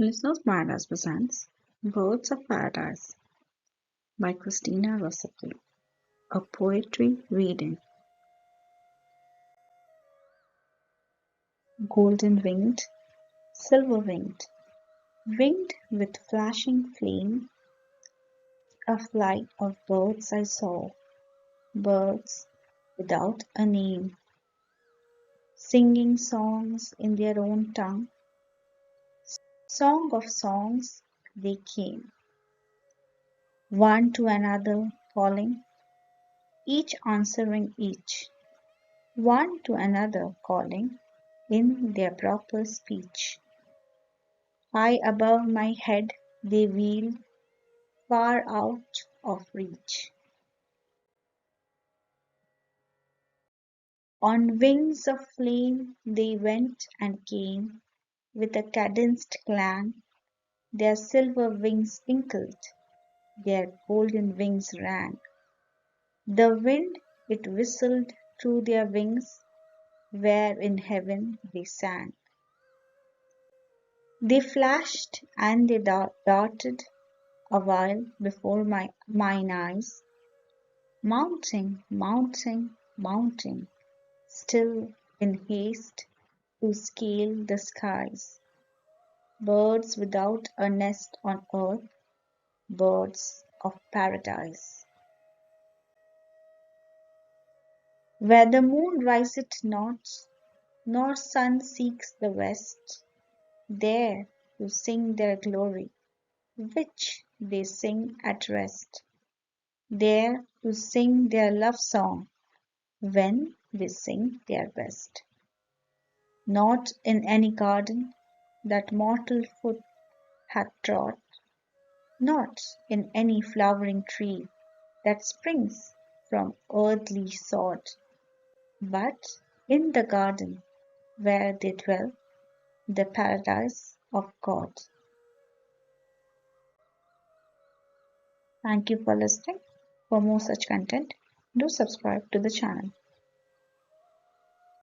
Listeners Paradise presents Birds of Paradise by Christina Rossetti, a poetry reading. Golden winged, silver winged, winged with flashing flame, a flight of birds I saw, birds without a name, singing songs in their own tongue, song of songs they came, one to another calling, each answering each, one to another calling in their proper speech. High above my head they wheel, far out of reach. On wings of flame they went and came, with a cadenced clang, their silver wings twinkled, their golden wings rang. The wind it whistled through their wings, where in heaven they sang. They flashed and they darted awhile before mine eyes, mounting, mounting, mounting, still in haste to scale the skies. Birds without a nest on earth, birds of paradise. Where the moon riseth not, nor sun seeks the west, there to sing their glory, which they sing at rest. There to sing their love song, when they sing their best. Not in any garden that mortal foot hath trod, not in any flowering tree that springs from earthly sod, but in the garden where they dwell, the paradise of God. Thank you for listening. For more such content, do subscribe to the channel.